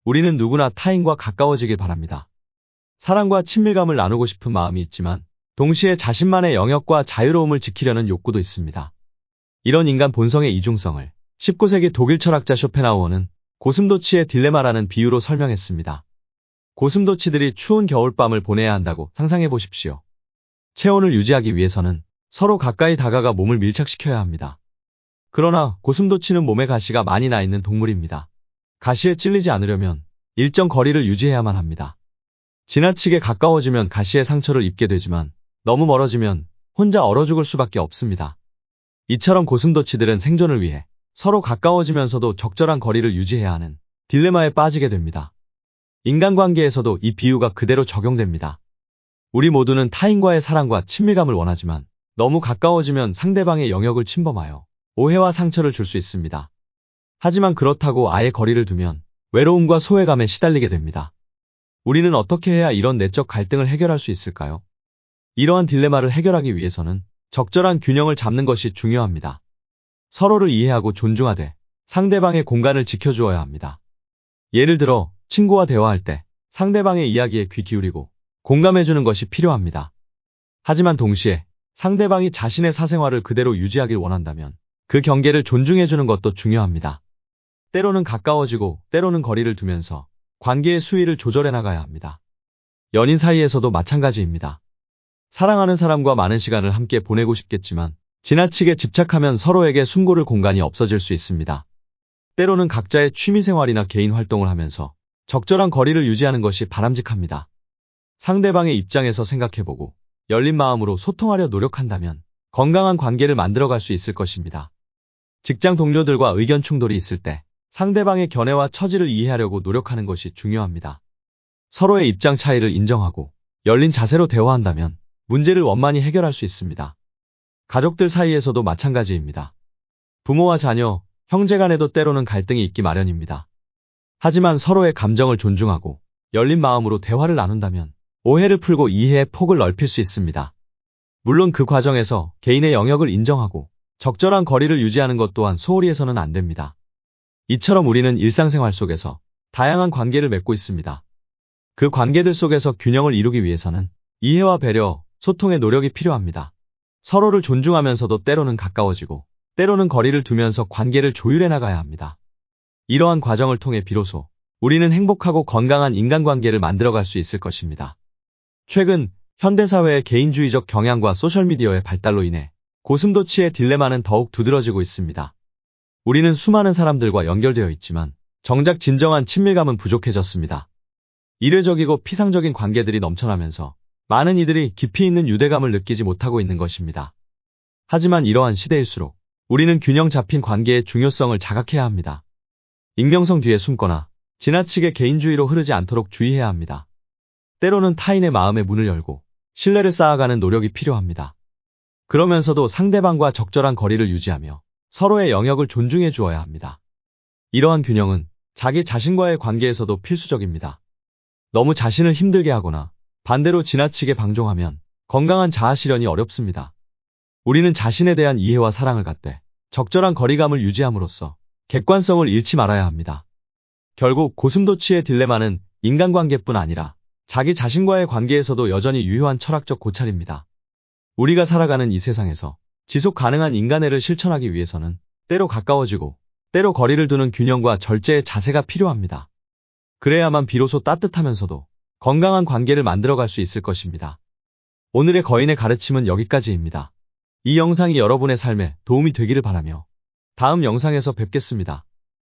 우리는 누구나 타인과 가까워지길 바랍니다. 사랑과 친밀감을 나누고 싶은 마음이 있지만 동시에 자신만의 영역과 자유로움을 지키려는 욕구도 있습니다. 이런 인간 본성의 이중성을 19세기 독일 철학자 쇼펜하우어는 고슴도치의 딜레마라는 비유로 설명했습니다. 고슴도치들이 추운 겨울밤을 보내야 한다고 상상해 보십시오. 체온을 유지하기 위해서는 서로 가까이 다가가 몸을 밀착시켜야 합니다. 그러나 고슴도치는 몸에 가시가 많이 나 있는 동물입니다. 가시에 찔리지 않으려면 일정 거리를 유지해야만 합니다. 지나치게 가까워지면 가시에 상처를 입게 되지만 너무 멀어지면 혼자 얼어 죽을 수밖에 없습니다. 이처럼 고슴도치들은 생존을 위해 서로 가까워지면서도 적절한 거리를 유지해야 하는 딜레마에 빠지게 됩니다. 인간관계에서도 이 비유가 그대로 적용됩니다. 우리 모두는 타인과의 사랑과 친밀감을 원하지만 너무 가까워지면 상대방의 영역을 침범하여 오해와 상처를 줄 수 있습니다. 하지만 그렇다고 아예 거리를 두면 외로움과 소외감에 시달리게 됩니다. 우리는 어떻게 해야 이런 내적 갈등을 해결할 수 있을까요? 이러한 딜레마를 해결하기 위해서는 적절한 균형을 잡는 것이 중요합니다. 서로를 이해하고 존중하되 상대방의 공간을 지켜주어야 합니다. 예를 들어 친구와 대화할 때 상대방의 이야기에 귀 기울이고 공감해주는 것이 필요합니다. 하지만 동시에 상대방이 자신의 사생활을 그대로 유지하길 원한다면 그 경계를 존중해주는 것도 중요합니다. 때로는 가까워지고 때로는 거리를 두면서 관계의 수위를 조절해 나가야 합니다. 연인 사이에서도 마찬가지입니다. 사랑하는 사람과 많은 시간을 함께 보내고 싶겠지만 지나치게 집착하면 서로에게 숨고를 공간이 없어질 수 있습니다. 때로는 각자의 취미생활이나 개인 활동을 하면서 적절한 거리를 유지하는 것이 바람직합니다. 상대방의 입장에서 생각해보고 열린 마음으로 소통하려 노력한다면 건강한 관계를 만들어갈 수 있을 것입니다. 직장 동료들과 의견 충돌이 있을 때 상대방의 견해와 처지를 이해하려고 노력하는 것이 중요합니다. 서로의 입장 차이를 인정하고 열린 자세로 대화한다면 문제를 원만히 해결할 수 있습니다. 가족들 사이에서도 마찬가지입니다. 부모와 자녀, 형제 간에도 때로는 갈등이 있기 마련입니다. 하지만 서로의 감정을 존중하고 열린 마음으로 대화를 나눈다면 오해를 풀고 이해의 폭을 넓힐 수 있습니다. 물론 그 과정에서 개인의 영역을 인정하고 적절한 거리를 유지하는 것 또한 소홀히 해서는 안 됩니다. 이처럼 우리는 일상생활 속에서 다양한 관계를 맺고 있습니다. 그 관계들 속에서 균형을 이루기 위해서는 이해와 배려, 소통의 노력이 필요합니다. 서로를 존중하면서도 때로는 가까워지고 때로는 거리를 두면서 관계를 조율해 나가야 합니다. 이러한 과정을 통해 비로소 우리는 행복하고 건강한 인간관계를 만들어갈 수 있을 것입니다. 최근 현대사회의 개인주의적 경향과 소셜미디어의 발달로 인해 고슴도치의 딜레마는 더욱 두드러지고 있습니다. 우리는 수많은 사람들과 연결되어 있지만 정작 진정한 친밀감은 부족해졌습니다. 이례적이고 피상적인 관계들이 넘쳐나면서 많은 이들이 깊이 있는 유대감을 느끼지 못하고 있는 것입니다. 하지만 이러한 시대일수록 우리는 균형 잡힌 관계의 중요성을 자각해야 합니다. 익명성 뒤에 숨거나 지나치게 개인주의로 흐르지 않도록 주의해야 합니다. 때로는 타인의 마음의 문을 열고 신뢰를 쌓아가는 노력이 필요합니다. 그러면서도 상대방과 적절한 거리를 유지하며 서로의 영역을 존중해 주어야 합니다. 이러한 균형은 자기 자신과의 관계에서도 필수적입니다. 너무 자신을 힘들게 하거나 반대로 지나치게 방종하면 건강한 자아 실현이 어렵습니다. 우리는 자신에 대한 이해와 사랑을 갖되 적절한 거리감을 유지함으로써 객관성을 잃지 말아야 합니다. 결국 고슴도치의 딜레마는 인간관계뿐 아니라 자기 자신과의 관계에서도 여전히 유효한 철학적 고찰입니다. 우리가 살아가는 이 세상에서 지속 가능한 인간애를 실천하기 위해서는 때로 가까워지고 때로 거리를 두는 균형과 절제의 자세가 필요합니다. 그래야만 비로소 따뜻하면서도 건강한 관계를 만들어갈 수 있을 것입니다. 오늘의 거인의 가르침은 여기까지입니다. 이 영상이 여러분의 삶에 도움이 되기를 바라며 다음 영상에서 뵙겠습니다.